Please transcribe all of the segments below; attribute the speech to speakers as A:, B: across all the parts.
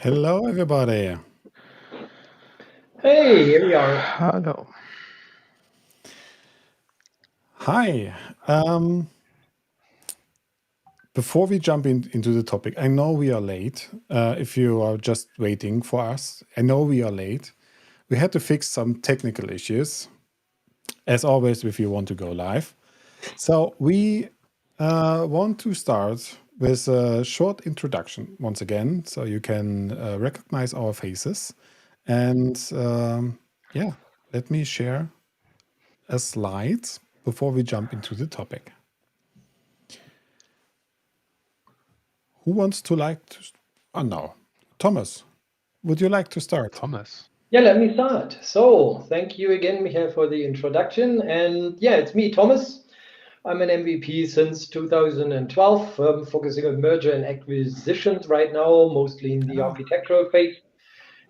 A: Hello, everybody.
B: Hey, here we are.
C: Hello.
A: Hi. Before we jump into the topic, I know we are late. If you are just waiting for us, I know we are late. We had to fix some technical issues, as always, if you want to go live. So we want to start with a short introduction once again, so you can recognize our faces. And yeah, let me share a slide before we jump into the topic. Who wants to like to? Oh no, Thomas. Would you like to start?
C: Thomas.
B: Yeah, let me start. So, thank you again, Michael, for the introduction. And yeah, it's me, Thomas. I'm an MVP since 2012, focusing on merger and acquisitions right now, mostly in the
A: Ah,
B: architectural phase.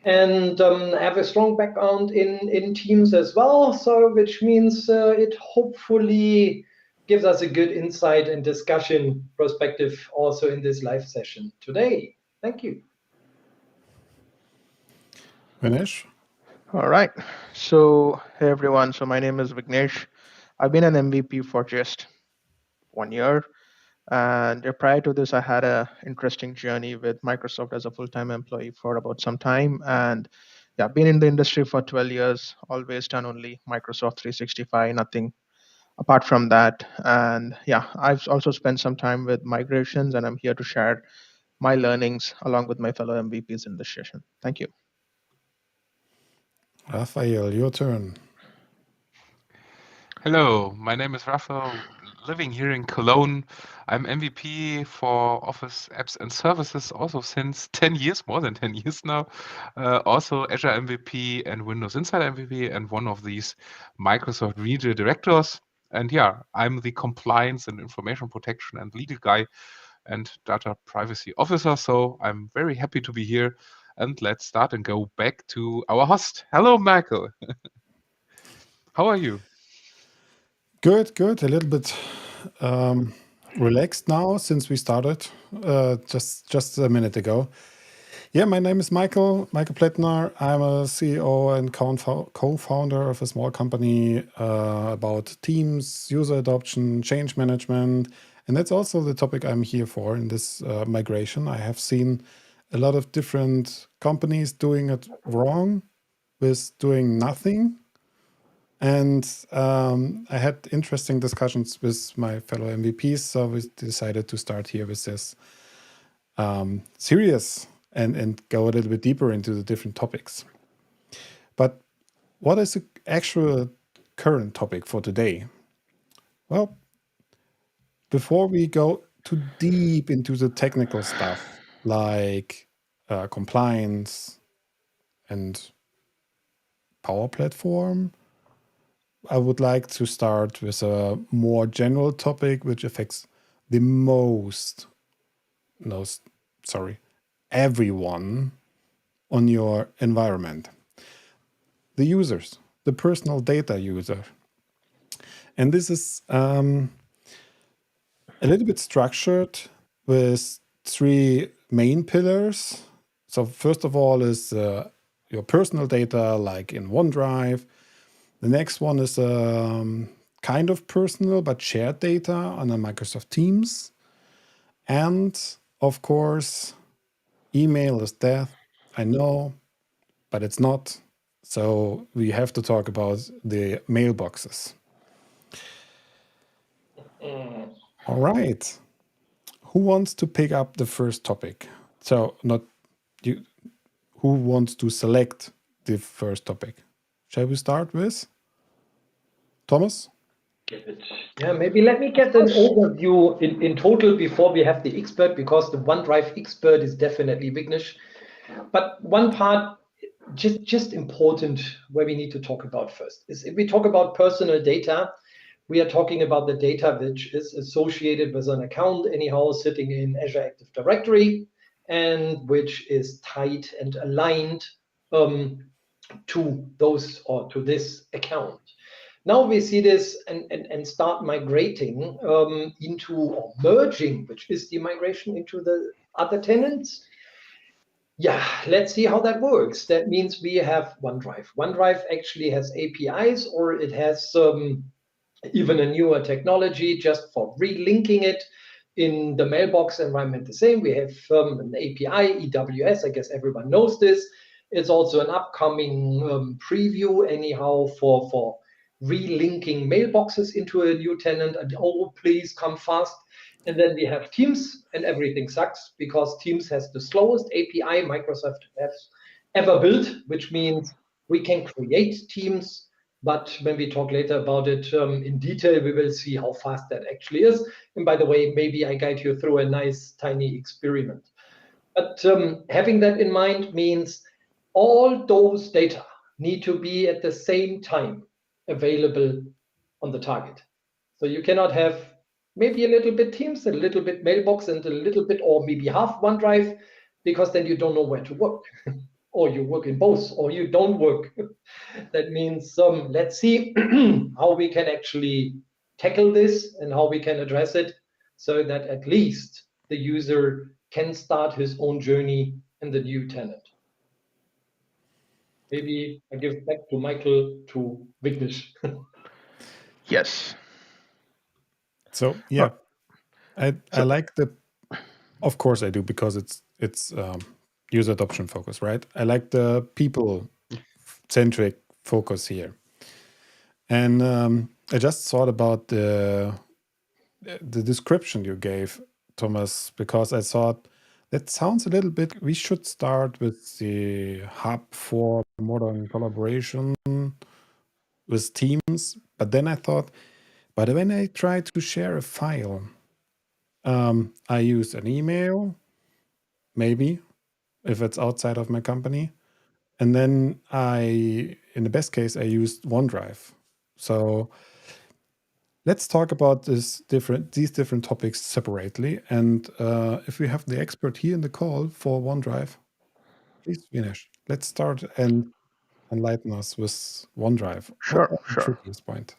B: And I have a strong background in Teams as well, so which means it hopefully gives us a good insight and discussion perspective also in this live session today. Thank you.
A: Vignesh.
C: All right. So, hey everyone. So, my name is Vignesh. I've been an MVP for just 1 year. And prior to this, I had a interesting journey with Microsoft as a full-time employee for about some time. And yeah, been in the industry for 12 years, always done only Microsoft 365, nothing apart from that. And yeah, I've also spent some time with migrations, and I'm here to share my learnings along with my fellow MVPs in this session. Thank you.
A: Raphael, your turn.
D: Hello, my name is Raphael, living here in Cologne. I'm MVP for Office Apps and Services also since 10 years, more than 10 years now. Also Azure MVP and Windows Insider MVP and one of these Microsoft regional directors. And yeah, I'm the compliance and information protection and legal guy and data privacy officer. So I'm very happy to be here. And let's start and go back to our host. Hello, Michael. How are you?
A: Good, good. A little bit relaxed now since we started just a minute ago. Yeah, my name is Michael Plättner. I'm a CEO and co-founder of a small company about teams, user adoption, change management, and that's also the topic I'm here for in this migration. I have seen a lot of different companies doing it wrong with doing nothing. And I had interesting discussions with my fellow MVPs, so we decided to start here with this series and go a little bit deeper into the different topics. But what is the actual current topic for today? Well, before we go too deep into the technical stuff like compliance and Power Platform, I would like to start with a more general topic which affects the most, no, sorry, everyone on your environment. The users, the personal data user. And this is a little bit structured with three main pillars. So first of all is your personal data, like in OneDrive. The next one is kind of personal but shared data on a Microsoft Teams. And of course, email is death. I know, but it's not. So we have to talk about the mailboxes. All right. Who wants to pick up the first topic? So not you. Who wants to select the first topic? Shall we start with Thomas?
B: Yeah, maybe let me get an overview in total before we have the expert, because the OneDrive expert is definitely Vignesh. But one part just important where we need to talk about first is if we talk about personal data, we are talking about the data which is associated with an account anyhow sitting in Azure Active Directory and which is tied and aligned to those or to this account. Now we see this and start migrating into or merging, which is the migration into the other tenants. Yeah, let's see how that works. That means we have OneDrive. OneDrive actually has APIs, or it has even a newer technology just for relinking it in the mailbox environment. The same, we have an API, EWS. I guess everyone knows this. It's also an upcoming preview, anyhow, for relinking mailboxes into a new tenant. And oh, please come fast. And then we have Teams, and everything sucks because Teams has the slowest API Microsoft has ever built, which means we can create Teams, but when we talk later about it in detail, we will see how fast that actually is. And by the way, maybe I guide you through a nice tiny experiment. But having that in mind means all those data need to be at the same time available on the target. So you cannot have maybe a little bit Teams, a little bit Mailbox, and a little bit, or maybe half OneDrive, because then you don't know where to work. Or you work in both, or you don't work. That means let's see how we can actually tackle this and how we can address it so that at least the user can start his own journey in the new tenant. Maybe I give back to Michael to Vignesh.
C: Yes.
A: So yeah, I like the. Of course, I do, because it's user adoption focus, right? I like the people centric focus here, and I just thought about the description you gave, Thomas, because I thought that sounds a little bit. We should start with the hub for modern collaboration with Teams, but then I thought, but when I try to share a file, I use an email, maybe, if it's outside of my company. And then in the best case, I used OneDrive. So let's talk about these different topics separately. And if we have the expert here in the call for OneDrive, please, Vignesh, let's start and enlighten us with OneDrive. What
C: Sure,
A: was the
C: sure.
A: trickiest point?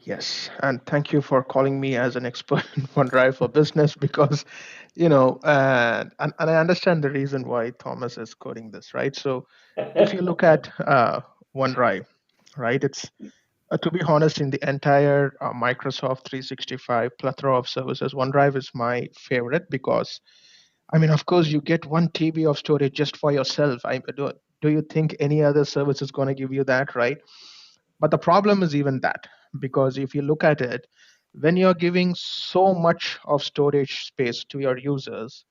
C: Yes, and thank you for calling me as an expert in OneDrive for business, because, and I understand the reason why Thomas is coding this, right? So if you look at OneDrive, right, it's to be honest, in the entire Microsoft 365 plethora of services, OneDrive is my favorite because, I mean, of course, you get 1 TB of storage just for yourself. Do you think any other service is going to give you that, right? But the problem is even that, because if you look at it, when you're giving so much of storage space to your users,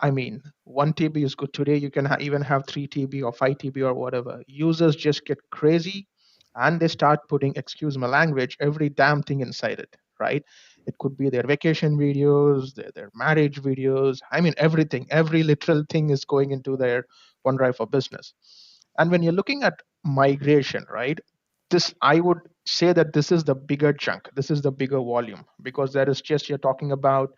C: I mean, 1 TB is good. Today, you can even have 3 TB or 5 TB or whatever. Users just get crazy and they start putting, excuse my language, every damn thing inside it, right? It could be their vacation videos, their marriage videos. I mean, everything, every literal thing is going into their OneDrive for Business. And when you're looking at migration, right? This, I would say that this is the bigger chunk. This is the bigger volume, because there is just, you're talking about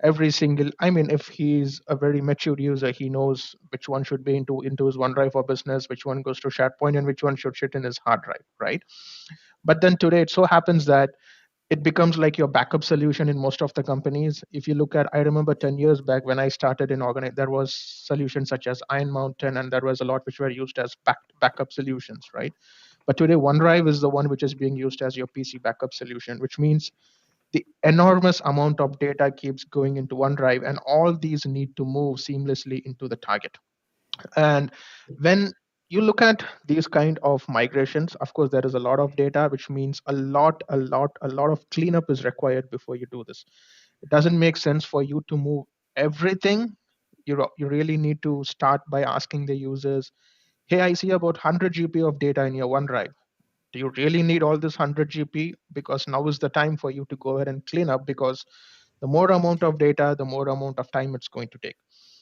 C: every single, I mean, if he's a very mature user, he knows which one should be into his OneDrive for Business, which one goes to SharePoint, and which one should sit in his hard drive, right? But then today it so happens that it becomes like your backup solution in most of the companies. If you look at, I remember 10 years back when I started in organize, there was solutions such as Iron Mountain, and there was a lot which were used as backup solutions, right? But today OneDrive is the one which is being used as your PC backup solution, which means the enormous amount of data keeps going into OneDrive, and all these need to move seamlessly into the target. And when you look at these kind of migrations, of course, there is a lot of data, which means a lot of cleanup is required before you do this. It doesn't make sense for you to move everything. You really need to start by asking the users, hey, I see about 100 GB of data in your OneDrive. Do you really need all this 100 GB? Because now is the time for you to go ahead and clean up, because the more amount of data, the more amount of time it's going to take.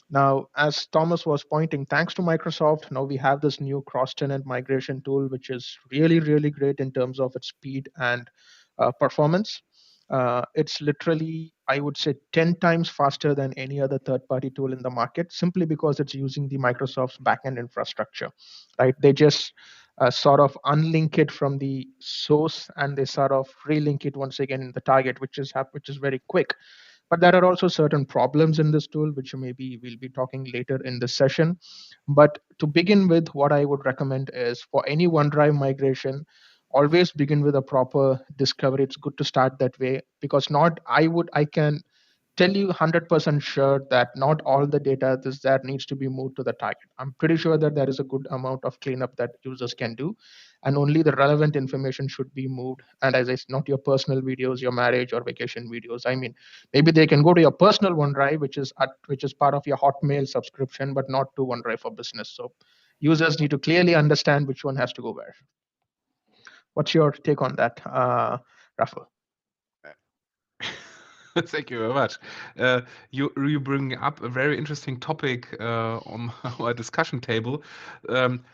C: Now, as Thomas was pointing, thanks to Microsoft, now we have this new cross-tenant migration tool, which is really, really great in terms of its speed and performance. It's literally, I would say, 10 times faster than any other third-party tool in the market, simply because it's using the Microsoft's backend infrastructure, right? They just sort of unlink it from the source, and they sort of relink it once again in the target, which is very quick. But there are also certain problems in this tool, which maybe we'll be talking later in this session. But to begin with, what I would recommend is for any OneDrive migration, always begin with a proper discovery. It's good to start that way, because I can tell you 100% sure that not all the data that needs to be moved to the target. I'm pretty sure that there is a good amount of cleanup that users can do, and only the relevant information should be moved. And as I said, not your personal videos, your marriage or vacation videos. I mean, maybe they can go to your personal OneDrive, which is part of your Hotmail subscription, but not to OneDrive for Business. So users need to clearly understand which one has to go where. What's your take on that, Raphael?
D: Thank you very much. You bring up a very interesting topic on our discussion table.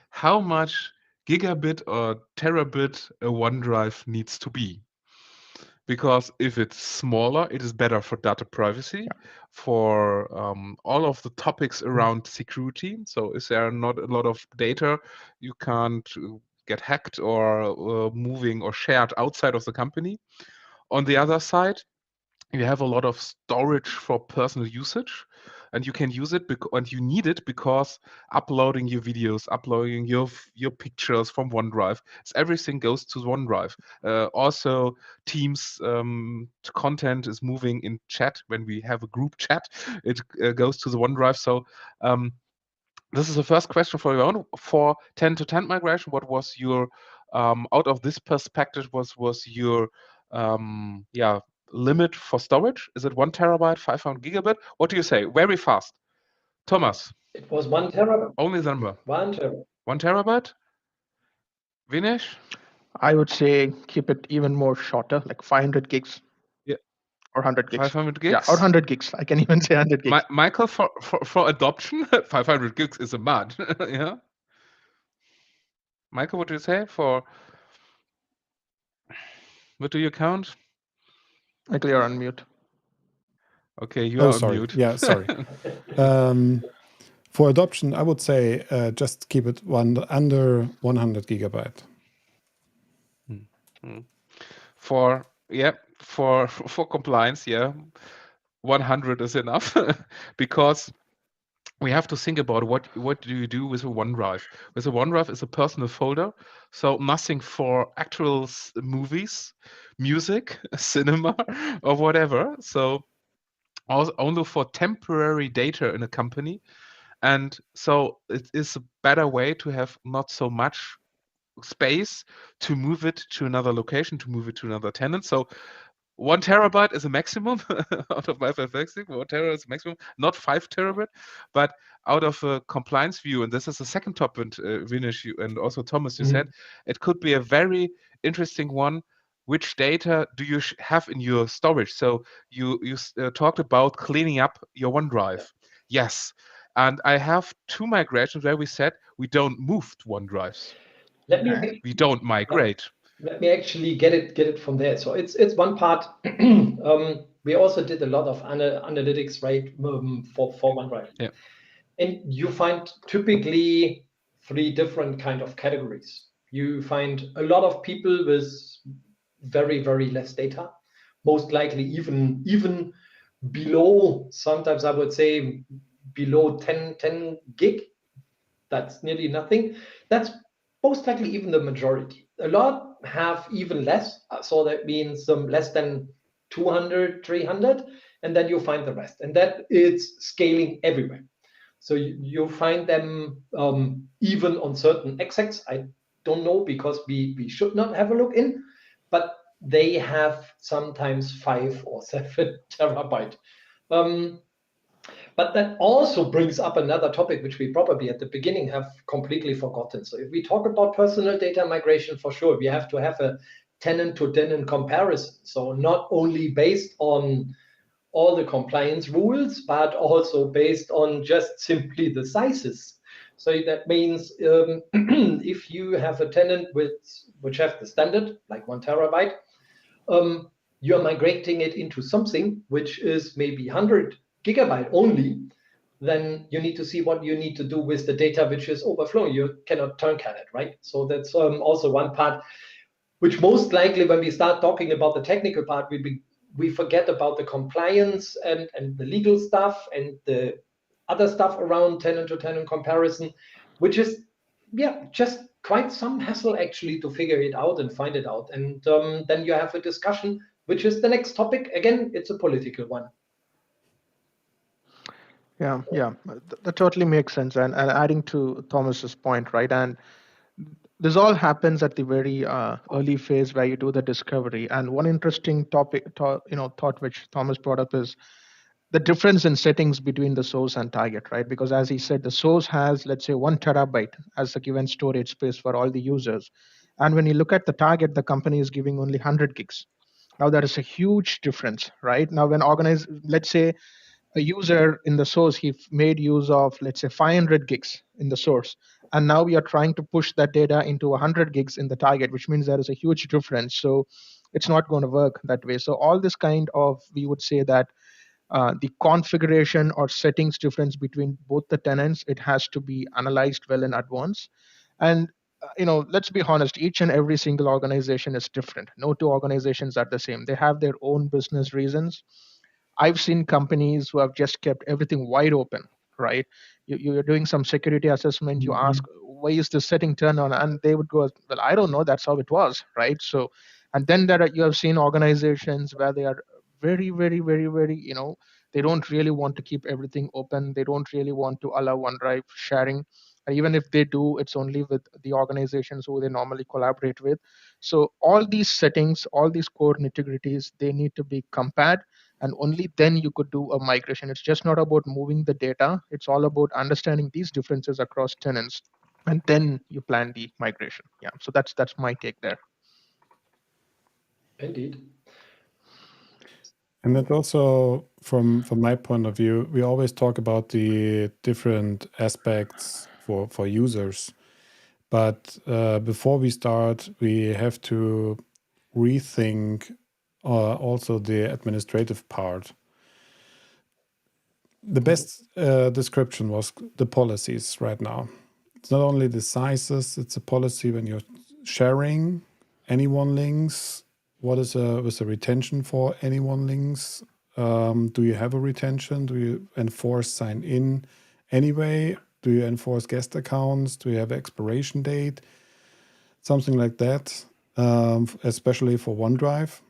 D: How much gigabit or terabit a OneDrive needs to be? Because if it's smaller, it is better for data privacy, for all of the topics around security. So if there are not a lot of data, you can't get hacked or moving or shared outside of the company. On the other side, you have a lot of storage for personal usage, and you can use it and you need it because uploading your videos, uploading your pictures from OneDrive, everything goes to OneDrive. Also, Teams content is moving in chat. When we have a group chat, it goes to the OneDrive. So this is the first question for you. For tenant-to-tenant migration, what was your out of this perspective was your limit for storage? Is it 1 terabyte, 500 gigabit? What do you say? Very fast. Thomas.
B: It was 1 terabyte.
D: Only the number.
B: 1 terabyte.
D: 1 terabyte? Vignesh?
C: I would say keep it even more shorter, like 500 gigs.
D: Yeah.
C: Or 100 gigs.
D: 500 gigs?
C: Yeah, or 100 gigs. I can even say 100 gigs.
D: Michael, for adoption, 500 gigs is a mad. Yeah. Michael, what do you say for? What do you count?
C: Michael, you're on mute.
D: Okay, you are
A: sorry.
D: on mute.
A: Yeah, sorry. For adoption, I would say just keep it under 100 gigabyte.
D: For compliance, 100 is enough because we have to think about what do you do with a OneDrive. With a OneDrive is a personal folder, so nothing for actual movies, music, cinema, or whatever. So only for temporary data in a company, and so it is a better way to have not so much space to move it to another location, to move it to another tenant. So 1 terabyte is a maximum out of my 1 terabyte is maximum, not 5 terabyte, but out of a compliance view, and this is the second topic, Vignesh, and also Thomas, you said, it could be a very interesting one. Which data do you have in your storage? So you talked about cleaning up your OneDrive. Yes. And I have 2 migrations where we said we don't move to OneDrives. We don't migrate.
B: Let me actually get it from there. So it's one part. We also did a lot of analytics, right, for OneDrive.
D: Yeah.
B: And you find typically 3 different kind of categories. You find a lot of people with very, very less data, most likely even below, sometimes I would say below 10 gig. That's nearly nothing. That's most likely even the majority. A lot have even less, so that means less than 200, 300, and then you find the rest. And that is scaling everywhere. So you find them even on certain execs. I don't know, because we should not have a look in, but they have sometimes 5 or 7 terabyte. But that also brings up another topic, which we probably at the beginning have completely forgotten. So if we talk about personal data migration, for sure, we have to have a tenant-to-tenant comparison. So not only based on all the compliance rules, but also based on just simply the sizes. So that means if you have a tenant which have the standard, like 1 terabyte, you're migrating it into something which is maybe 100 gigabyte only, then you need to see what you need to do with the data which is overflowing. You cannot turncat it, right? So that's also one part, which most likely when we start talking about the technical part, we forget about the compliance and the legal stuff and the other stuff around tenant-to-tenant comparison, which is, yeah, just quite some hassle actually to figure it out and find it out. And then you have a discussion, which is the next topic. Again, it's a political one.
C: Yeah, that totally makes sense. And adding to Thomas's point, right? And this all happens at the very early phase where you do the discovery. And one interesting thought which Thomas brought up is the difference in settings between the source and target, right? Because as he said, the source has, let's say, 1 terabyte as a given storage space for all the users. And when you look at the target, the company is giving only 100 gigs. Now, there is a huge difference, right? Now, let's say a user in the source, he made use of, let's say, 500 gigs in the source. And now we are trying to push that data into 100 gigs in the target, which means there is a huge difference. So it's not going to work that way. So all this kind of, we would say that the configuration or settings difference between both the tenants, it has to be analyzed well in advance. And let's be honest, each and every single organization is different. No two organizations are the same. They have their own business reasons. I've seen companies who have just kept everything wide open, right? You're doing some security assessment, you ask, why is this setting turned on? And they would go, well, I don't know, that's how it was, right? So, and then you have seen organizations where they are very, very, very, very, they don't really want to keep everything open. They don't really want to allow OneDrive sharing. And even if they do, it's only with the organizations who they normally collaborate with. So all these settings, all these core nitty-gritties, they need to be compared, and only then you could do a migration. It's just not about moving the data. It's all about understanding these differences across tenants, and then you plan the migration. Yeah, so that's my take there.
B: Indeed.
A: And that also, from my point of view, we always talk about the different aspects for users. But before we start, we have to rethink also the administrative part. The best description was the policies right now. It's not only the sizes, it's a policy when you're sharing any one links. What is with a retention for any one links? Do you have a retention? Do you enforce sign in anyway? Do you enforce guest accounts? Do you have expiration date? Something like that, especially for OneDrive.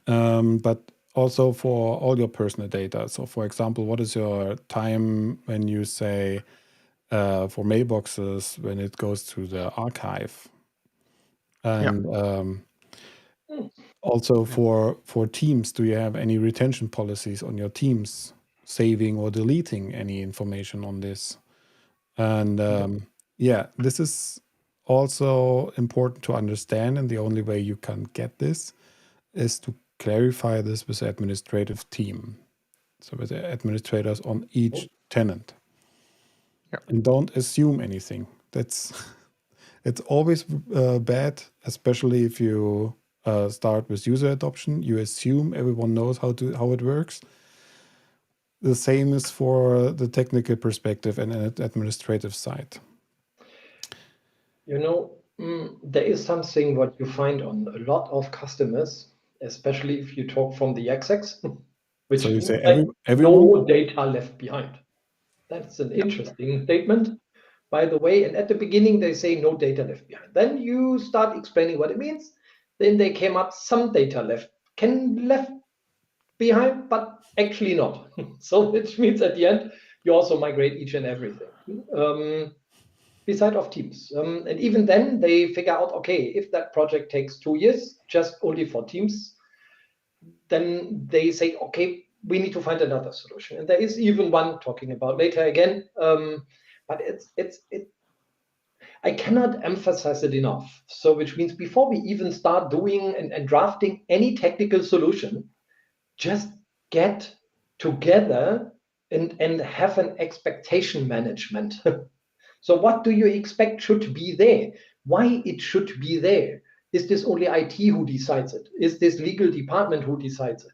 A: But also for all your personal data. So for example, what is your time when you say for mailboxes when it goes to the archive? And also for teams, do you have any retention policies on your teams, saving or deleting any information on this? And this is also important to understand, and the only way you can get this is to clarify this with the administrative team. So with the administrators on each tenant. And don't assume anything. It's always bad, especially if you start with user adoption. You assume everyone knows how it works. The same is for the technical perspective and administrative side.
B: There is something what you find on a lot of customers, especially if you talk from the XX, which
A: so you say
B: everyone? No data left behind. That's an interesting statement, by the way. And at the beginning, they say no data left behind. Then you start explaining what it means. Then they came up, some data left behind, but actually not. So which means at the end, you also migrate each and everything. Beside of Teams. And even then they figure out, okay, if that project takes 2 years, just only for Teams, then they say, okay, we need to find another solution. And there is even one talking about later again. But I cannot emphasize it enough. So which means before we even start doing and drafting any technical solution, just get together and have an expectation management. So what do you expect should be there? Why it should be there? Is this only IT who decides it? Is this legal department who decides it?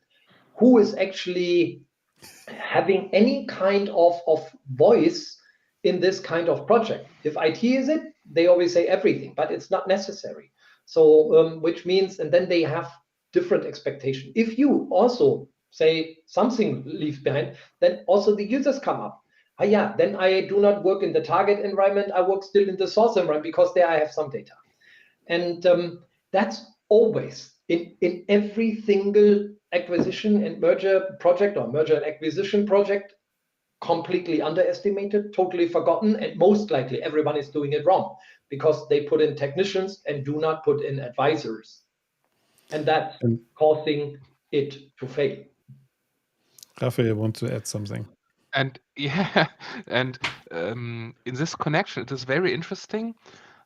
B: Who is actually having any kind of voice in this kind of project? If IT is it, they always say everything, but it's not necessary. So which means, and then they have different expectation. If you also say something leaves behind, then also the users come up. Yeah, then I do not work in the target environment. I work still in the source environment because there I have some data. And that's always in every single acquisition and merger project or merger and acquisition project, completely underestimated, totally forgotten, and most likely everyone is doing it wrong because they put in technicians and do not put in advisors. And that's causing it to fail.
A: Raphael, want to add something?
D: And yeah, and in this connection, it is very interesting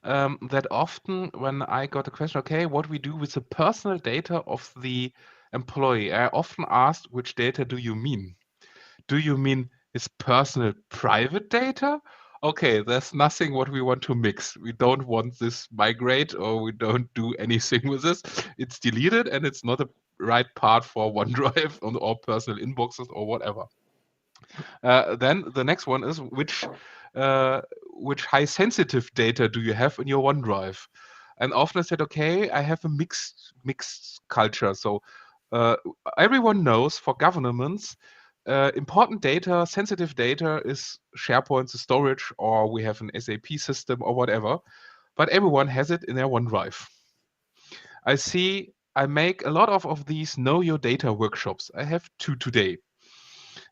D: that often when I got a question, okay, what we do with the personal data of the employee, I often asked, which data do you mean? Do you mean his personal private data? Okay, there's nothing what we want to mix. We don't want this migrate, or we don't do anything with this. It's deleted and it's not a right part for OneDrive or personal inboxes or whatever. Then the next one is which high sensitive data do you have in your OneDrive? And often I said, okay, I have a mixed culture. So everyone knows for governments, important data, sensitive data is SharePoint, the storage, or we have an SAP system or whatever. But everyone has it in their OneDrive. I make a lot of these Know Your Data workshops. I have 2 today.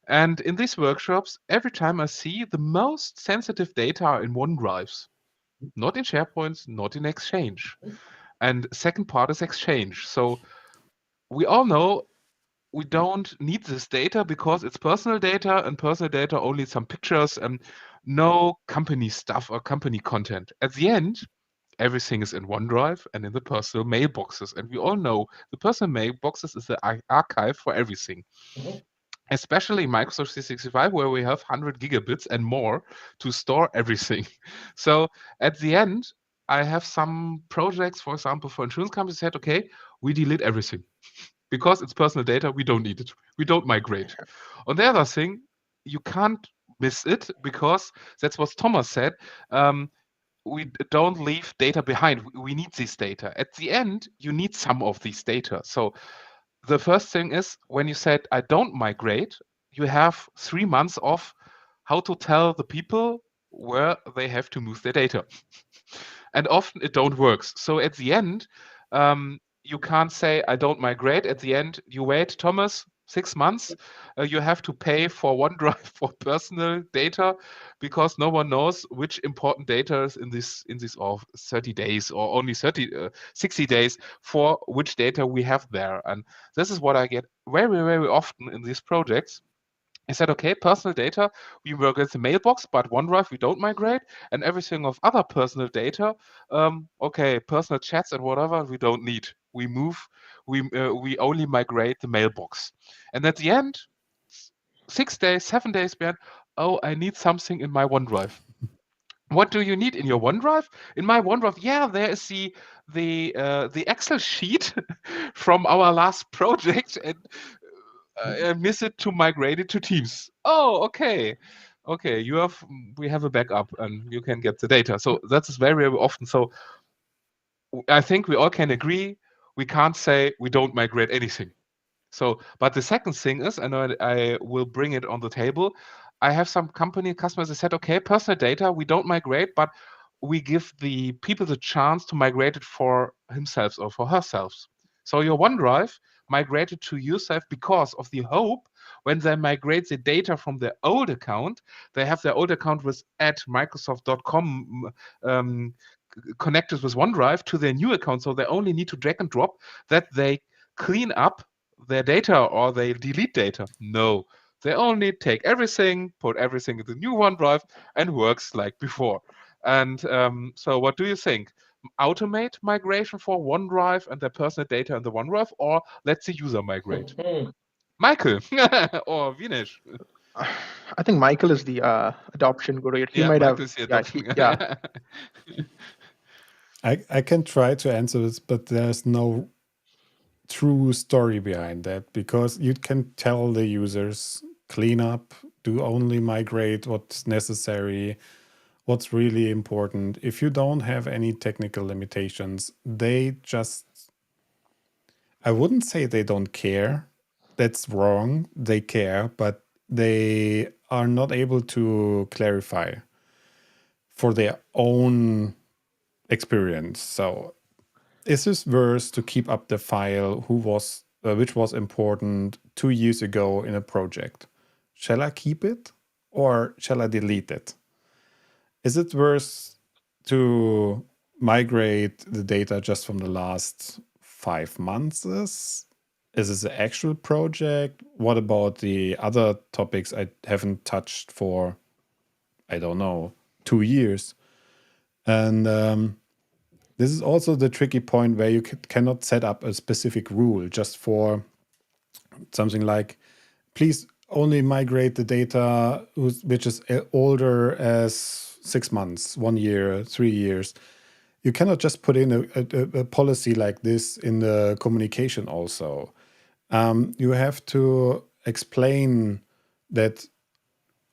D: And in these workshops, every time I see the most sensitive data in OneDrives, not in SharePoint, not in Exchange. And second part is Exchange. So we all know we don't need this data because it's personal data, and personal data only some pictures and no company stuff or company content. At the end, everything is in OneDrive and in the personal mailboxes. And we all know the personal mailboxes is the archive for everything.
B: Mm-hmm.
D: Especially Microsoft 365, where we have 100 gigabits and more to store everything. So at the end, I have some projects, for example, for insurance companies said, okay, we delete everything because it's personal data. We don't need it. We don't migrate. On the other thing, you can't miss it because that's what Thomas said. We don't leave data behind. We need this data. At the end, you need some of these data. So the first thing is when you said, I don't migrate, you have 3 months of how to tell the people where they have to move their data. And often it don't works. So at the end, you can't say, I don't migrate. At the end, you wait, Thomas, 6 months. You have to pay for OneDrive for personal data because no one knows which important data is in this of 30 days or only 60 days for which data we have there. And this is what I get very, very often in these projects. I said, okay, personal data, we work with the mailbox, but OneDrive, we don't migrate. And everything of other personal data, okay, personal chats and whatever, we don't need. We we only migrate the mailbox. And at the end, 6 days, 7 days behind, oh, I need something in my OneDrive. What do you need in your OneDrive? In my OneDrive, yeah, there is the Excel sheet from our last project, and I miss it to migrate it to Teams. Oh, okay. Okay, we have a backup and you can get the data. So that's very, very often. So I think we all can agree we can't say we don't migrate anything. So, but the second thing is, and I will bring it on the table. I have some company customers that said, okay, personal data, we don't migrate, but we give the people the chance to migrate it for themselves or for herself. So your OneDrive migrated to yourself because of the hope when they migrate the data from their old account, they have their old account with @microsoft.com connected with OneDrive to their new account. So they only need to drag and drop that they clean up their data or they delete data. No, they only take everything, put everything in the new OneDrive, and works like before. And so what do you think? Automate migration for OneDrive and their personal data in the OneDrive, or let the user migrate? Michael or Vignesh?
C: I think Michael is the adoption guru. He might
D: Michael's
C: have.
D: the adoption.
C: Yeah.
A: I can try to answer this, but there's no true story behind that because you can tell the users clean up, do only migrate what's necessary, what's really important. If you don't have any technical limitations, they just, I wouldn't say they don't care. That's wrong. They care, but they are not able to clarify for their own experience. So is this worse to keep up the file which was important 2 years ago in a project? Shall I keep it or shall I delete it? Is it worse to migrate the data just from the last 5 months? Is this an actual project? What about the other topics I haven't touched for, I don't know, 2 years? And this is also the tricky point where you cannot set up a specific rule just for something like, please only migrate the data which is older as 6 months, 1 year, 3 years. You cannot just put in a policy like this in the communication also. You have to explain that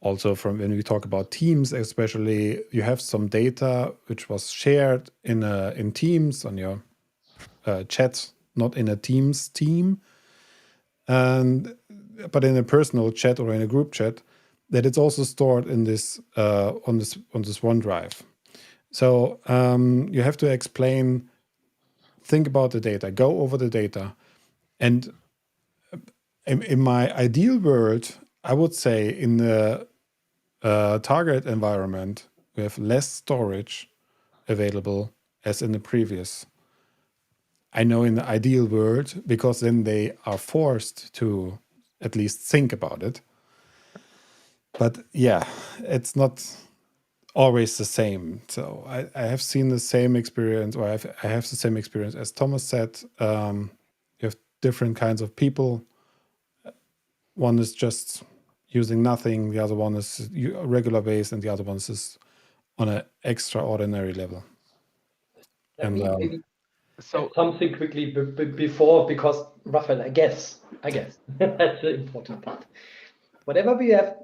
A: also from when we talk about Teams, especially, you have some data which was shared in Teams on your chat, not in a Teams team, but in a personal chat or in a group chat, that it's also stored in this on this OneDrive. So you have to explain, think about the data, go over the data, and in my ideal world, I would say in the target environment, we have less storage available as in the previous. I know in the ideal world, because then they are forced to at least think about it. But yeah, it's not always the same. So I have seen the same experience, or I have the same experience as Thomas said. You have different kinds of people. One is just using nothing, the other one is regular base, and the other one is on an extraordinary level.
B: Let me maybe
D: So
B: add something quickly before, because Raphael, I guess that's the important part. Whatever we have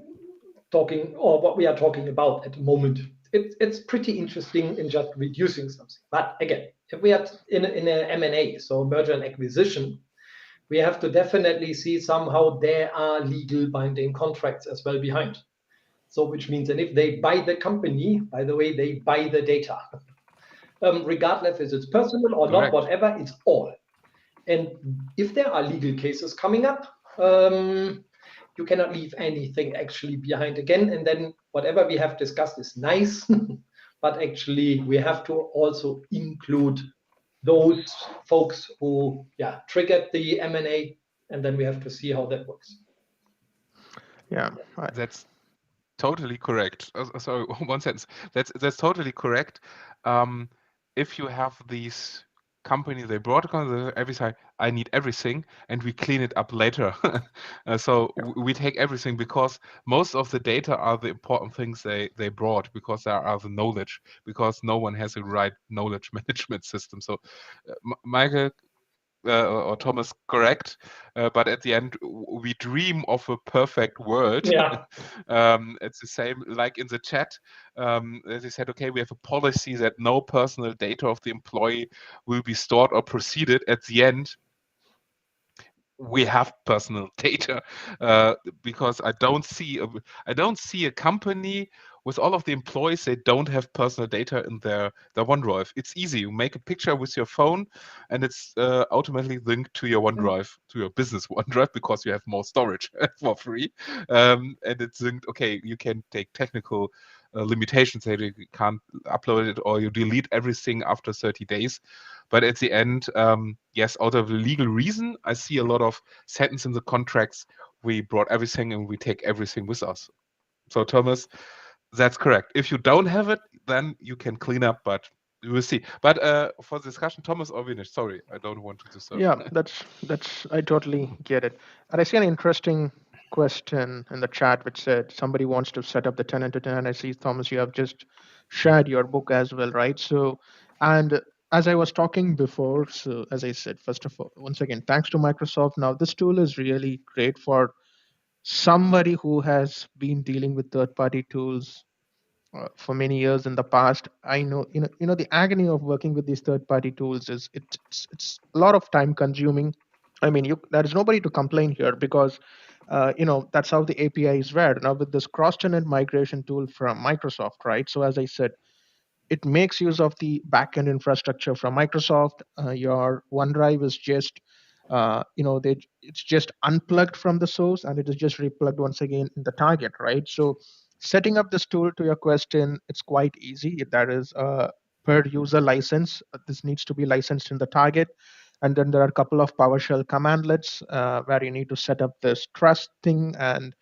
B: talking, or what we are talking about at the moment, it's pretty interesting in just reducing something. But again, if we are in a M&A, so merger and acquisition, we have to definitely see somehow there are legal binding contracts as well behind. So which means, and if they buy the company, by the way, they buy the data. Regardless if it's personal or not,
D: correct.
B: whatever, it's all. And if there are legal cases coming up, you cannot leave anything actually behind again. And then whatever we have discussed is nice, but actually we have to also include those folks who triggered the M&A, and then we have to see how that works.
C: Yeah,
D: That's totally correct. Sorry, one sentence. That's totally correct. If you have these company, they brought every time, I need everything, and we clean it up later. So we take everything, because most of the data are the important things they brought, because there are the knowledge, because no one has a right knowledge management system. So Michael or Thomas, correct, but at the end we dream of a perfect world.
B: Yeah.
D: It's the same like in the chat. They said, okay, we have a policy that no personal data of the employee will be stored or proceeded. At the end, we have personal data, because I don't see a company with all of the employees, they don't have personal data in their OneDrive. It's easy. You make a picture with your phone, and it's automatically linked to your OneDrive, to your business OneDrive, because you have more storage for free. And it's linked. Okay, you can take technical limitations that you can't upload it, or you delete everything after 30 days. But at the end, yes, out of a legal reason, I see a lot of sentence in the contracts. We brought everything and we take everything with us. So Thomas, that's correct. If you don't have it, then you can clean up, but we will see. But for the discussion, Thomas or Vignesh, sorry, I don't want to disturb.
C: Yeah, that's I totally get it. And I see an interesting question in the chat which said somebody wants to set up the tenant-to-tenant. I see, Thomas, you have just shared your book as well, right? So, and as I was talking before, so as I said, first of all, once again, thanks to Microsoft. Now this tool is really great for somebody who has been dealing with third-party tools for many years in the past. I know, the agony of working with these third-party tools is it's a lot of time consuming. I mean, there is nobody to complain here because, that's how the API is read. Now with this cross-tenant migration tool from Microsoft, right? So as I said, it makes use of the backend infrastructure from Microsoft. Your OneDrive is just, it's just unplugged from the source and it is just replugged once again in the target, right? So setting up this tool, to your question, it's quite easy. That is per user license. This needs to be licensed in the target. And then there are a couple of PowerShell commandlets where you need to set up this trust thing, and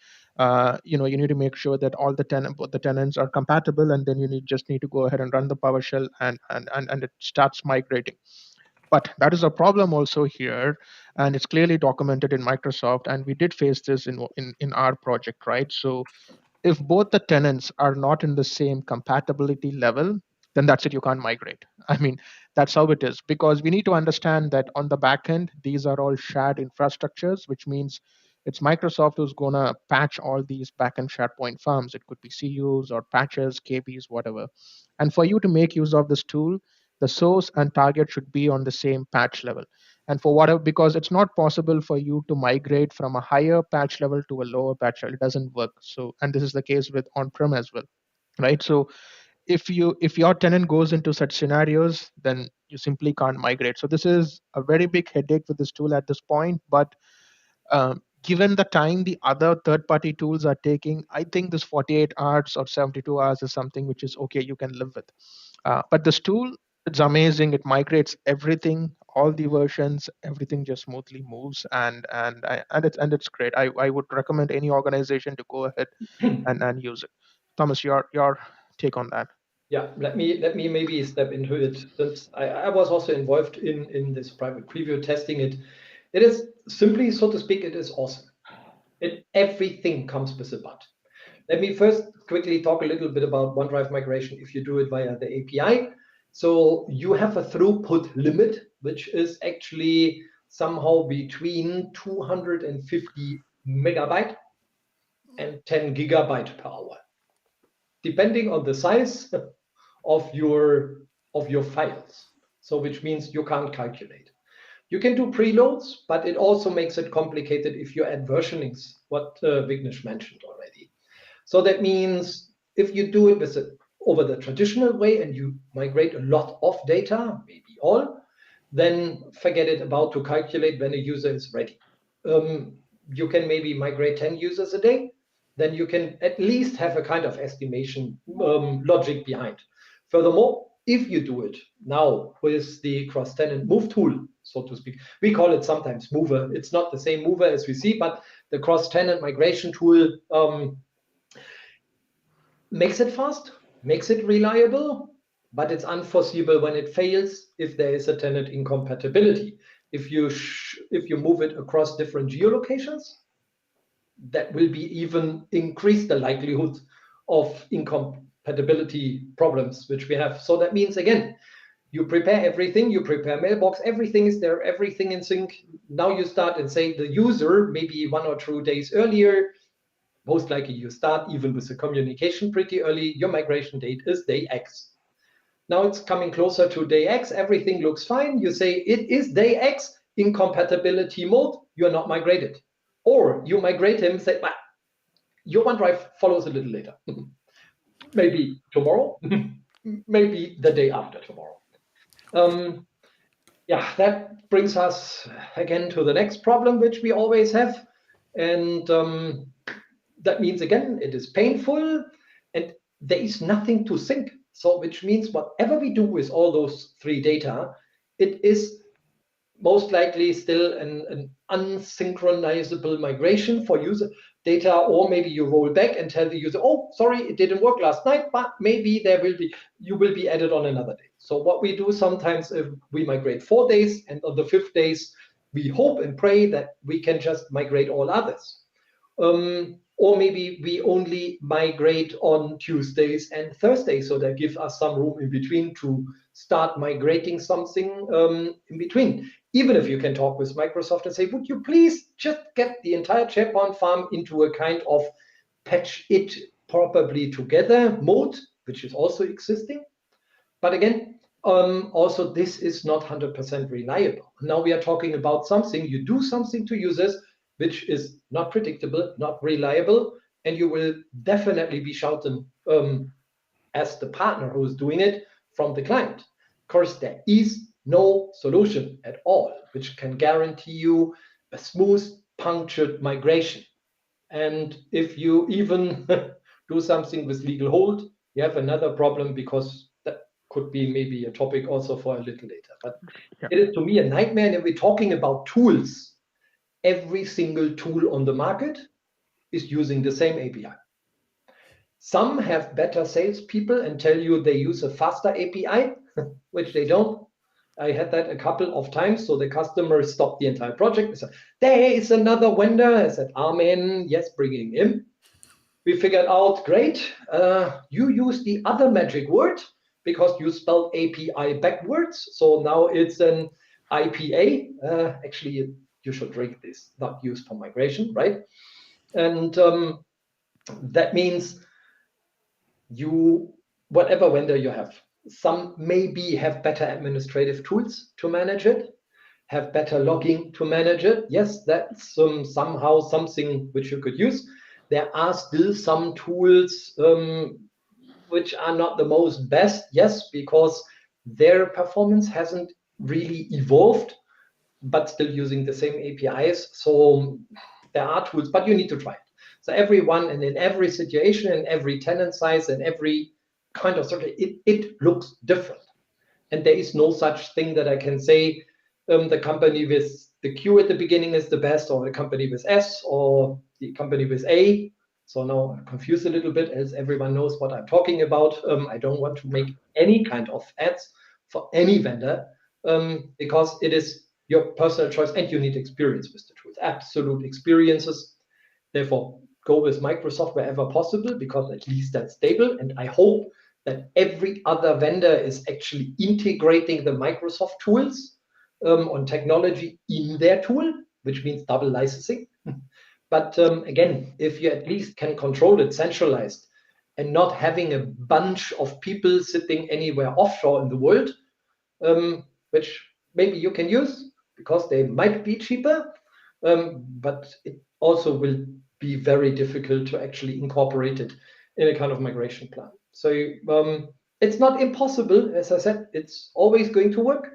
C: you need to make sure that all both the tenants are compatible, and then just need to go ahead and run the PowerShell, and it starts migrating. But that is a problem also here, and it's clearly documented in Microsoft, and we did face this in our project, right? So if both the tenants are not in the same compatibility level, then that's it, you can't migrate. I mean, that's how it is, because we need to understand that on the back end, these are all shared infrastructures, which means it's Microsoft who's going to patch all these backend SharePoint farms. It could be CUs or patches, KBs, whatever. And for you to make use of this tool, the source and target should be on the same patch level. And for whatever, because it's not possible for you to migrate from a higher patch level to a lower patch level. It doesn't work. So, and this is the case with on-prem as well, right? So if your tenant goes into such scenarios, then you simply can't migrate. So this is a very big headache with this tool at this point. But given the time the other third-party tools are taking, I think this 48 hours or 72 hours is something which is okay, you can live with. But this tool, it's amazing. It migrates everything, all the versions, everything just smoothly moves, and it's great. I would recommend any organization to go ahead and use it. Thomas, your take on that?
B: Yeah, let me maybe step into it, since I was also involved in this private preview testing it. It is simply, so to speak, it is awesome. Everything comes with a but. Let me first quickly talk a little bit about OneDrive migration if you do it via the API. So you have a throughput limit, which is actually somehow between 250 megabyte and 10 gigabyte per hour, depending on the size of your files. So which means you can't calculate. You can do preloads, but it also makes it complicated if you add versionings, what Vignesh mentioned already. So that means if you do it over the traditional way and you migrate a lot of data, maybe all, then forget it about to calculate when a user is ready. You can maybe migrate 10 users a day, then you can at least have a kind of estimation logic behind. Furthermore, if you do it now with the cross-tenant move tool, so to speak, we call it sometimes mover. It's not the same mover as we see, but the cross-tenant migration tool makes it fast, makes it reliable, but it's unforeseeable when it fails if there is a tenant incompatibility. If you move it across different geolocations, that will be even increase the likelihood of incompatibility problems which we have. So that means, again, you prepare everything, you prepare mailbox, everything is there, everything in sync. Now you start and say the user maybe 1 or 2 days earlier. Most likely you start even with the communication pretty early. Your migration date is day X. Now it's coming closer to day X. Everything looks fine. You say it is day X, incompatibility mode. You're not migrated. Or you migrate him, say, well, your OneDrive follows a little later. Maybe tomorrow, maybe the day after tomorrow. Yeah, that brings us again to the next problem, which we always have. And that means, again, it is painful and there is nothing to sync. So which means whatever we do with all those 3 data, it is most likely still an unsynchronizable migration for user data, or maybe you roll back and tell the user, oh, sorry, it didn't work last night, but maybe you will be added on another day. So what we do sometimes, if we migrate 4 days and on the 5th days, we hope and pray that we can just migrate all others. Or maybe we only migrate on Tuesdays and Thursdays, so that gives us some room in between to start migrating something in between. Even if you can talk with Microsoft and say, would you please just get the entire SharePoint farm into a kind of patch it properly together mode, which is also existing. But again, Also, this is not 100% reliable. Now we are talking about something, you do something to users, which is not predictable, not reliable, and you will definitely be shouted as the partner who is doing it from the client. Of course, there is no solution at all, which can guarantee you a smooth, punctured migration. And if you even do something with legal hold, you have another problem, because that could be maybe a topic also for a little later. But
C: Yeah.
B: it is to me a nightmare. And if we're talking about tools, every single tool on the market is using the same API. Some have better salespeople and tell you they use a faster API, which they don't. I had that a couple of times. So the customer stopped the entire project. They said, there is another vendor. I said, amen. Yes, bringing him. We figured out, great. You use the other magic word because you spelled API backwards. So now it's an IPA. Actually, you should drink this, not used for migration, right? And that means you, whatever vendor you have, some maybe have better administrative tools to manage it, have better logging to manage it. Yes, that's somehow something which you could use. There are still some tools which are not the most best, yes, because their performance hasn't really evolved, but still using the same APIs. So there are tools, but you need to try it. So everyone, and in every situation, in every tenant size, and every kind of structure, it looks different. And there is no such thing that I can say the company with the Q at the beginning is the best, or the company with S, or the company with A. So now I'm confused a little bit, as everyone knows what I'm talking about. I don't want to make any kind of ads for any vendor, because it is your personal choice, and you need experience with the tools, absolute experiences. Therefore, go with Microsoft wherever possible, because at least that's stable. And I hope that every other vendor is actually integrating the Microsoft tools on technology in their tool, which means double licensing. But again, if you at least can control it centralized and not having a bunch of people sitting anywhere offshore in the world, which maybe you can use because they might be cheaper, but it also will be very difficult to actually incorporate it in a kind of migration plan. So it's not impossible. As I said, it's always going to work.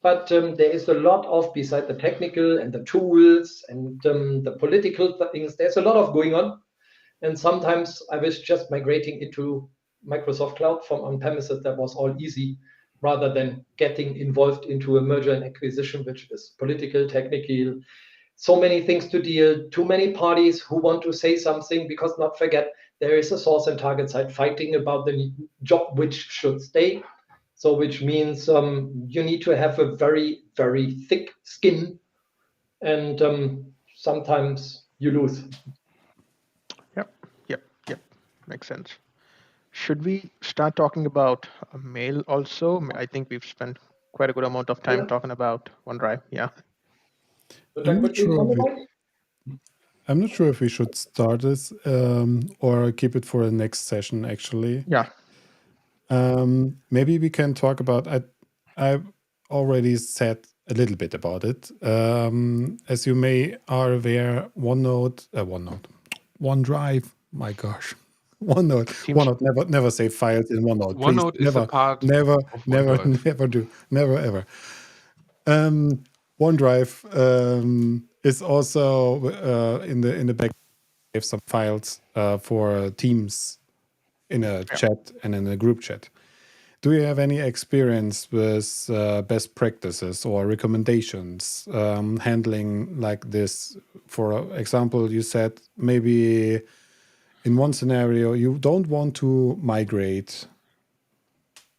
B: But there is a lot of, beside the technical and the tools and the political things, there's a lot of going on. And sometimes I was just migrating into Microsoft Cloud from on-premises. That was all easy, rather than getting involved into a merger and acquisition, which is political, technical, so many things to deal, too many parties who want to say something, because not forget, there is a source and target side fighting about the job which should stay. So which means you need to have a very, very thick skin, and sometimes you lose.
C: Yep. Makes sense. Should we start talking about mail also? I think we've spent quite a good amount of time talking about OneDrive. Yeah.
A: I'm not sure if we should start this or keep it for the next session, actually.
C: Yeah.
A: Maybe we can talk about, I've already said a little bit about it. As you may are aware, OneDrive, my gosh. OneNote, never say files in OneNote.
D: OneNote is a part
A: never,
D: of
A: never,
D: OneDrive.
A: never do, never ever. OneDrive is also in the back have some files for Teams in a chat and in a group chat. Do you have any experience with best practices or recommendations handling like this? For example, you said maybe in one scenario you don't want to migrate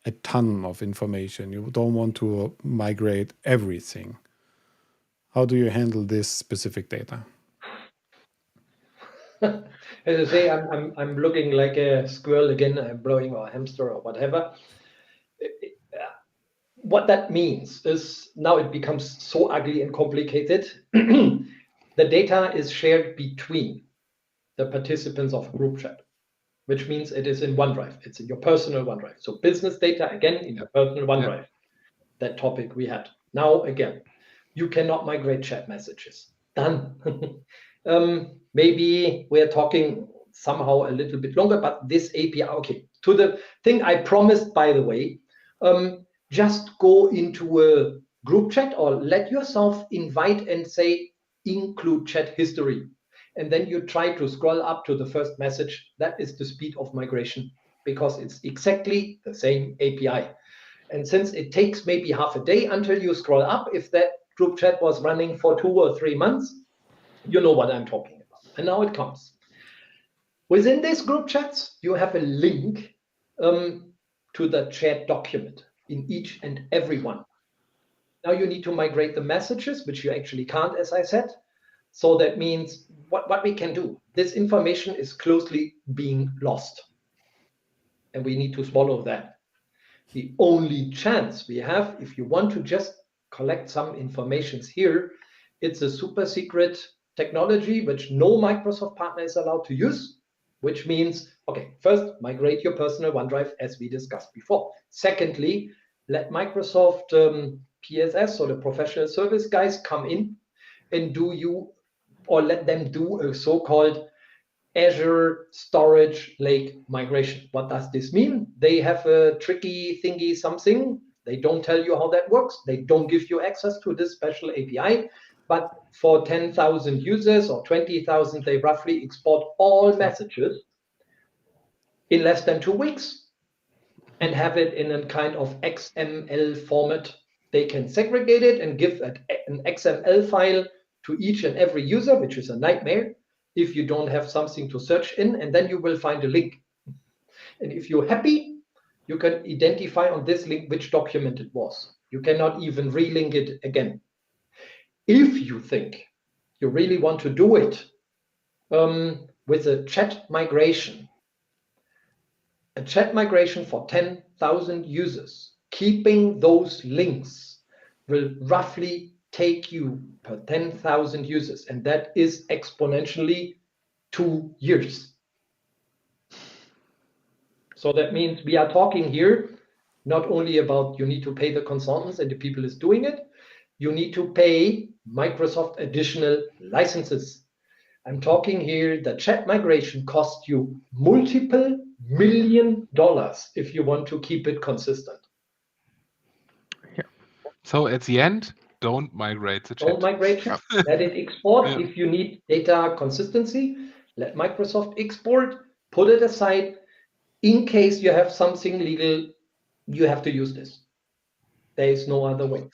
A: a ton of information. You don't want to migrate everything. How do you handle this specific data?
B: As I say, I'm looking like a squirrel again. I'm blowing, or a hamster, or whatever. What that means is now it becomes so ugly and complicated. The data is shared between the participants of a group chat, which means it is in OneDrive. It's in your personal OneDrive. So business data, again, in your personal OneDrive. That topic we had. Now, again, you cannot migrate chat messages. Done. Maybe we're talking somehow a little bit longer, but this API, okay, to the thing I promised, by the way, just go into a group chat or let yourself invite and say, include chat history. And then you try to scroll up to the first message. That is the speed of migration because it's exactly the same API. And since it takes maybe half a day until you scroll up, if that group chat was running for 2 or 3 months, you know what I'm talking about. And now it comes. Within these group chats, you have a link to the chat document in each and every one. Now you need to migrate the messages, which you actually can't, as I said. So that means what we can do. This information is closely being lost. And we need to swallow that. The only chance we have, if you want to just collect some informations here, it's a super secret technology which no Microsoft partner is allowed to use, which means, okay, first, migrate your personal OneDrive as we discussed before. Secondly, let Microsoft PSS, or the professional service guys, come in and let them do a so-called Azure Storage Lake migration. What does this mean? They have a tricky thingy something. They don't tell you how that works. They don't give you access to this special API. But for 10,000 users or 20,000, they roughly export all messages in less than 2 weeks and have it in a kind of XML format. They can segregate it and give an XML file to each and every user, which is a nightmare if you don't have something to search in, and then you will find a link. And if you're happy, you can identify on this link which document it was. You cannot even relink it again. If you think you really want to do it with a chat migration for 10,000 users, keeping those links will roughly take you per 10,000 users, and that is exponentially 2 years. So that means we are talking here not only about you need to pay the consultants and the people is doing it, you need to pay Microsoft additional licenses. I'm talking here, the chat migration costs you multiple $1 million if you want to keep it consistent.
D: So at the end, don't migrate the chat.
B: Don't migrate chat. Let it export. If you need data consistency, let Microsoft export, put it aside. In case you have something legal, you have to use this. There is no other way.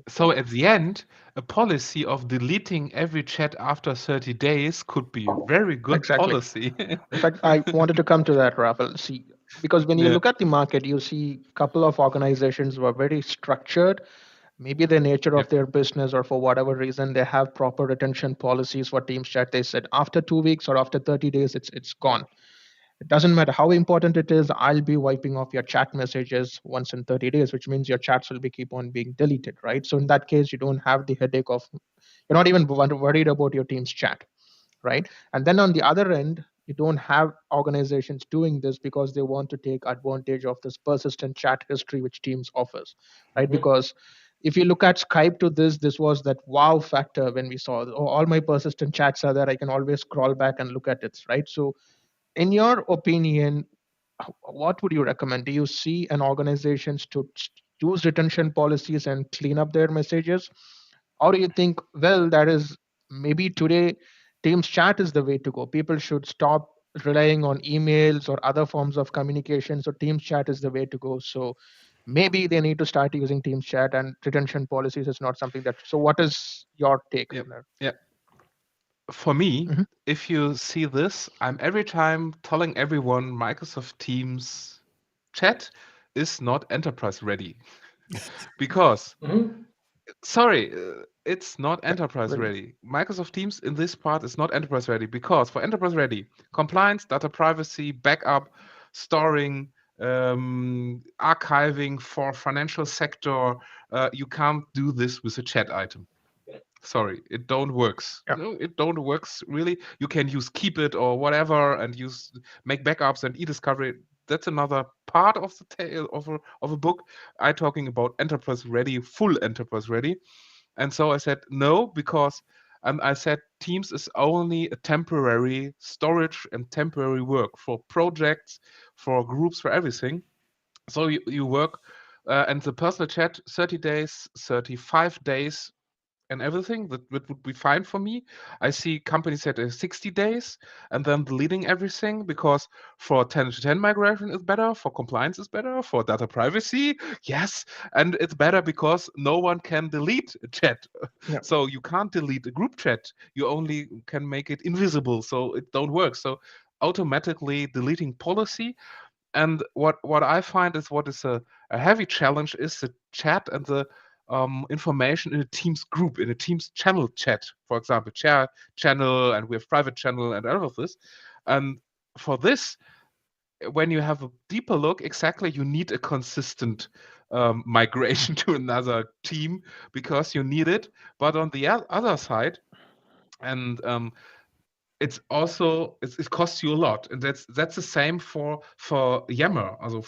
D: So at the end, a policy of deleting every chat after 30 days could be a very good policy.
C: In fact, I wanted to come to that, Raphael. See, because when you look at the market, you see a couple of organizations who are very structured. Maybe the nature of their business, or for whatever reason, they have proper retention policies for Teams chat. They said after 2 weeks or after 30 days, it's gone. It doesn't matter how important it is. I'll be wiping off your chat messages once in 30 days, which means your chats will be keep on being deleted, right? So in that case, you don't have the headache of, you're not even worried about your Teams chat, right? And then on the other end, you don't have organizations doing this because they want to take advantage of this persistent chat history which Teams offers, right? Mm-hmm. Because if you look at Skype to this was that wow factor when we saw, oh, all my persistent chats are there. I can always scroll back and look at it, right? So in your opinion, what would you recommend? Do you see an organizations to use retention policies and clean up their messages? Or do you think, well, that is maybe today Teams chat is the way to go. People should stop relying on emails or other forms of communication. So Teams chat is the way to go. So maybe they need to start using Teams chat, and retention policies is not something that. So what is your take on that?
D: Yeah. For me, if you see this, I'm every time telling everyone Microsoft Teams chat is not enterprise ready. Because, sorry, it's not enterprise ready. Microsoft Teams in this part is not enterprise ready because for enterprise ready, compliance, data privacy, backup, storing, archiving for financial sector, you can't do this with a chat item. Sorry, it don't works.
C: Yeah.
D: No, it don't works really. You can use Keep It or whatever and make backups and e-discovery. That's another part of the tale of a book. I talking about enterprise ready, full enterprise ready. And so I said no, because I said Teams is only a temporary storage and temporary work for projects, for groups, for everything. So you work and the personal chat 30 days, 35 days, and everything that would be fine for me. I see companies that are 60 days and then deleting everything, because for tenant-to-tenant migration is better, for compliance is better, for data privacy, yes, and it's better because no one can delete a chat.
C: Yeah.
D: So you can't delete a group chat. You only can make it invisible, so it don't work. So automatically deleting policy. And what I find is what is a heavy challenge is the chat and the information in a Teams group, in a Teams channel chat, for example, share channel, and we have private channel and all of this. And for this, when you have a deeper look, exactly, you need a consistent migration to another team, because you need it. But on the other side, and it's also it costs you a lot, and that's the same for Yammer, also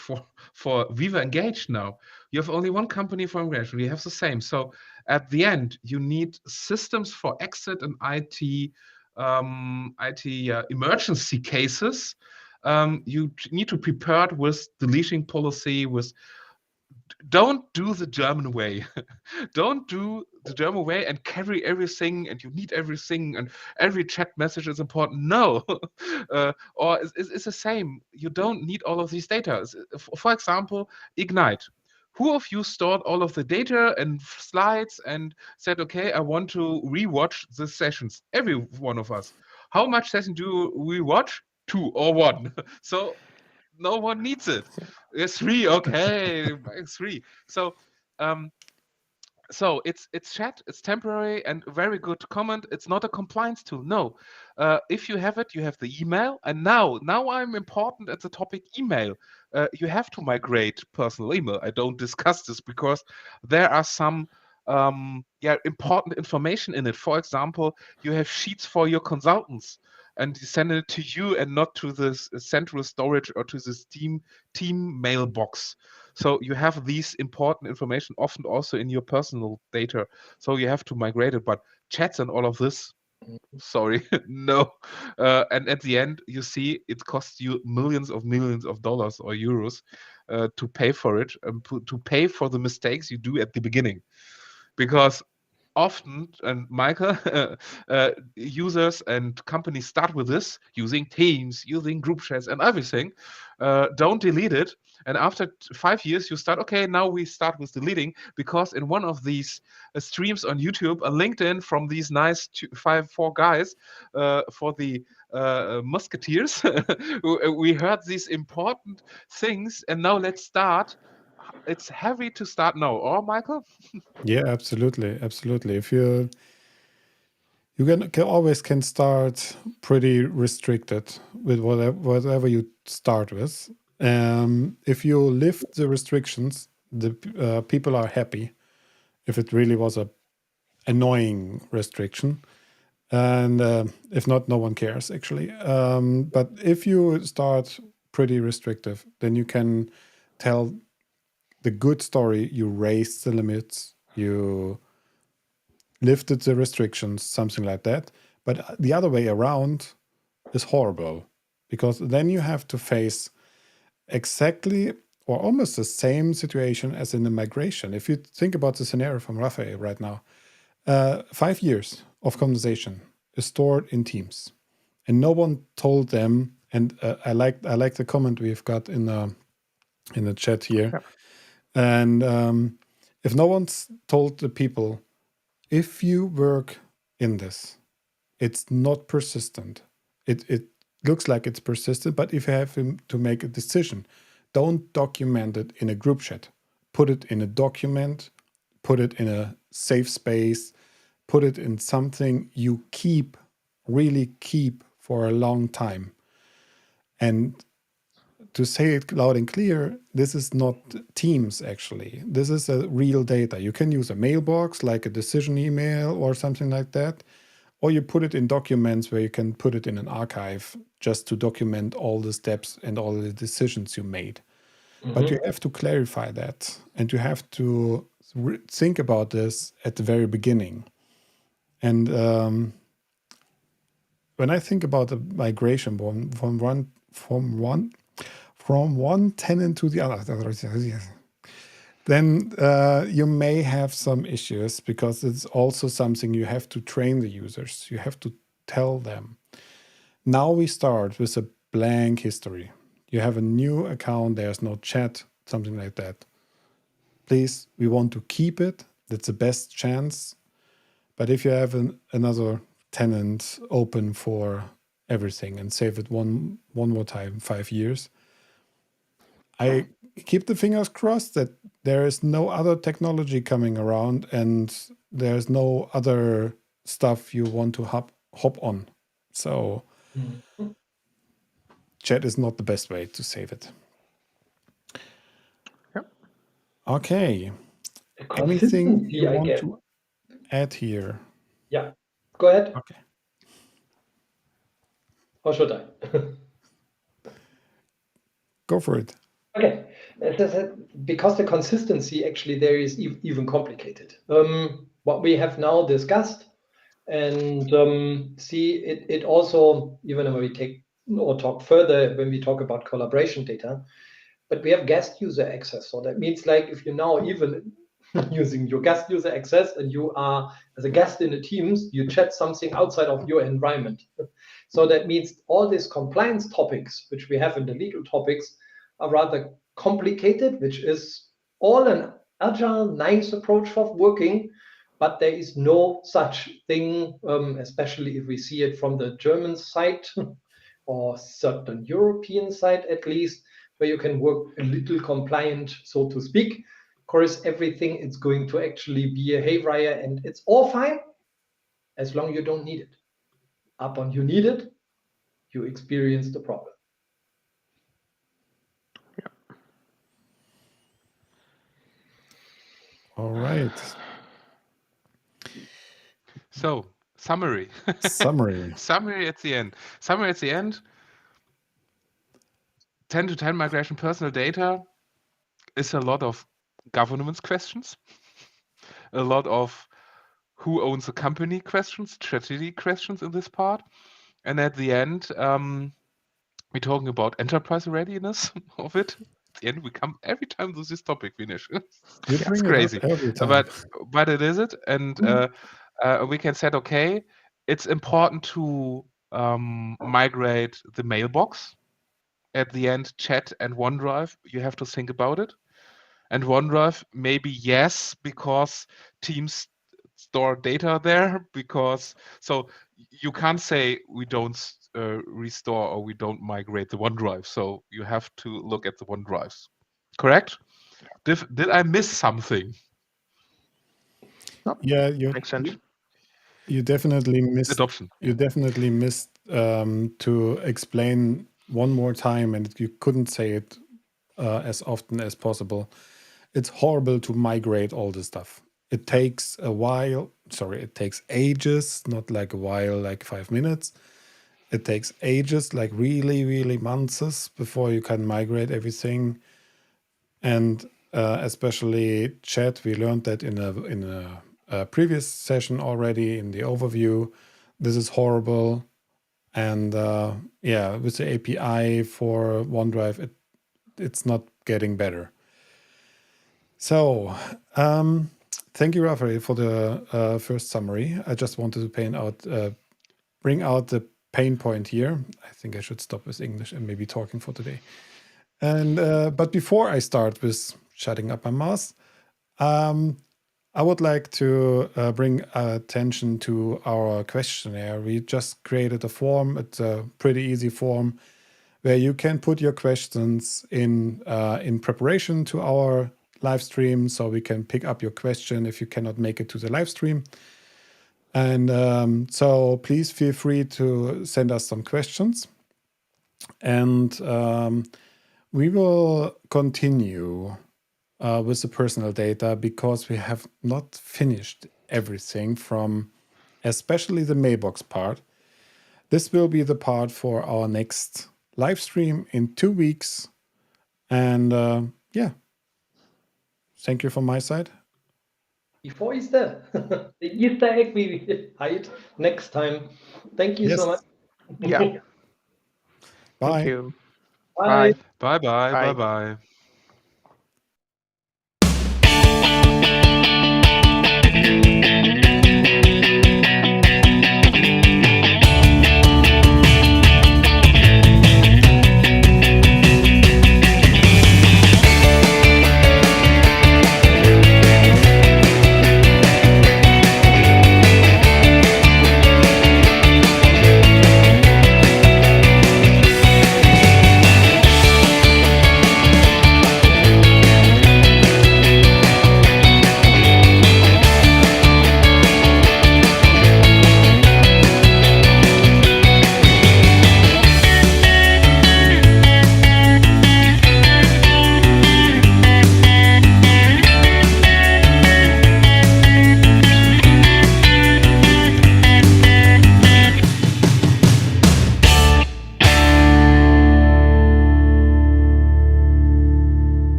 D: for Viva Engage. Now you have only one company for migration. We have the same. So at the end, you need systems for exit and IT emergency cases. You need to prepare it with deleting policy. Don't do the German way. Don't do the German way and carry everything, and you need everything, and every chat message is important. No, or it's the same. You don't need all of these data. For example, Ignite. Who of you stored all of the data and slides and said, okay, I want to rewatch the sessions? Every one of us. How much session do we watch? 2 or 1. So no one needs it. It's 3, okay, 3. So it's chat, it's temporary, and very good comment. It's not a compliance tool. No, if you have it, you have the email. And now I'm important at the topic email. You have to migrate personal email. I don't discuss this because there are some important information in it. For example, you have sheets for your consultants, and you send it to you and not to this central storage or to this team mailbox. So you have these important information often also in your personal data. So you have to migrate it. But chats and all of this, sorry, no. And at the end, you see it costs you millions of dollars or euros to pay for it, to pay for the mistakes you do at the beginning. Because often, and Michael, users and companies start with this, using Teams, using group chats and everything, don't delete it. And after 5 years, you start, okay, now we start with deleting, because in one of these streams on YouTube, on LinkedIn, from these nice 4 guys for the Musketeers, we heard these important things, and now let's start. It's heavy to start now, or Michael?
A: Yeah, absolutely, absolutely. If you always can start pretty restricted with whatever you start with. If you lift the restrictions, the people are happy. If it really was a annoying restriction, and if not, no one cares actually. But if you start pretty restrictive, then you can tell the good story. You raised the limits, you lifted the restrictions, something like that. But the other way around is horrible, because then you have to face exactly or almost the same situation as in the migration. If you think about the scenario from Raphael right now, 5 years of conversation is stored in Teams, and no one told them. And I like the comment we've got in the chat here.
C: Yeah.
A: And if no one's told the people, if you work in this, it's not persistent. It looks like it's persistent, but if you have to make a decision, don't document it in a group chat. Put it in a document, put it in a safe space, put it in something you really keep for a long time. And to say it loud and clear, this is not Teams actually. This is a real data. You can use a mailbox like a decision email or something like that, or you put it in documents where you can put it in an archive just to document all the steps and all the decisions you made. But you have to clarify that, and you have to think about this at the very beginning. And when I think about the migration from one tenant to the other, then you may have some issues, because it's also something you have to train the users. You have to tell them. Now we start with a blank history. You have a new account, there's no chat, something like that. Please, we want to keep it. That's the best chance. But if you have another tenant open for everything and save it one more time, 5 years, I keep the fingers crossed that there is no other technology coming around and there's no other stuff you want to hop on. So chat is not the best way to save it.
C: Yep.
A: Okay.
B: A
A: Anything
B: consistency
A: you
B: I
A: want
B: get.
A: to add here?
B: Yeah, go ahead.
A: Okay.
B: Or should I?
A: Go for it.
B: Okay, as I said, because the consistency actually there is even complicated. What we have now discussed, and see it also, even when we take or talk further when we talk about collaboration data, but we have guest user access. So that means, like, if you're now even using your guest user access and you are as a guest in the Teams, you chat something outside of your environment. So that means all these compliance topics, which we have in the legal topics, are rather complicated, which is all an agile, nice approach of working, but there is no such thing, especially if we see it from the German side or certain European side at least, where you can work a little compliant, so to speak. Of course, everything is going to actually be a haywire, and it's all fine as long as you don't need it. Upon you need it, you experience the problem.
A: All right.
D: So, summary.
A: Summary.
D: Summary at the end. Summary at the end. 10-to-10 migration personal data is a lot of governance questions, a lot of who owns the company questions, strategy questions in this part. And at the end, we're talking about enterprise readiness of it. At the end, we come every time to this topic, Vignesh.
A: You
D: It's
A: bring it
D: crazy.
A: up every time.
D: But it is it. And we can say, okay, it's important to migrate the mailbox. At the end, chat and OneDrive, you have to think about it. And OneDrive, maybe yes, because Teams store data there, because so you can't say we don't restore or we don't migrate the OneDrive. So you have to look at the OneDrives. Correct? Did I miss something?
C: No,
A: Yeah,
C: makes sense.
A: you definitely missed.
D: Adoption.
A: You definitely missed to explain one more time, and you couldn't say it as often as possible. It's horrible to migrate all this stuff. It takes a while. Sorry, it takes ages, not like a while, like 5 minutes. It takes ages, like really, really months before you can migrate everything. And especially chat, we learned that in a previous session already in the overview. This is horrible. And yeah, with the API for OneDrive, it's not getting better. So thank you, Raphael, for the first summary. I just wanted to bring out the pain point here. I think I should stop with English and maybe talking for today. And but before I start with shutting up my mouth, I would like to bring attention to our questionnaire. We just created a form. It's a pretty easy form where you can put your questions in preparation to our live stream, so we can pick up your question if you cannot make it to the live stream. And so please feel free to send us some questions. And we will continue with the personal data because we have not finished everything from especially the mailbox part. This will be the part for our next live stream in 2 weeks. And yeah, thank you from my side.
B: Before Easter, the Easter egg we hide next time. Thank you so much.
C: Yeah.
A: Bye.
C: Thank you.
B: Bye.
C: Bye.
D: Bye bye.
C: Bye.
D: Bye bye.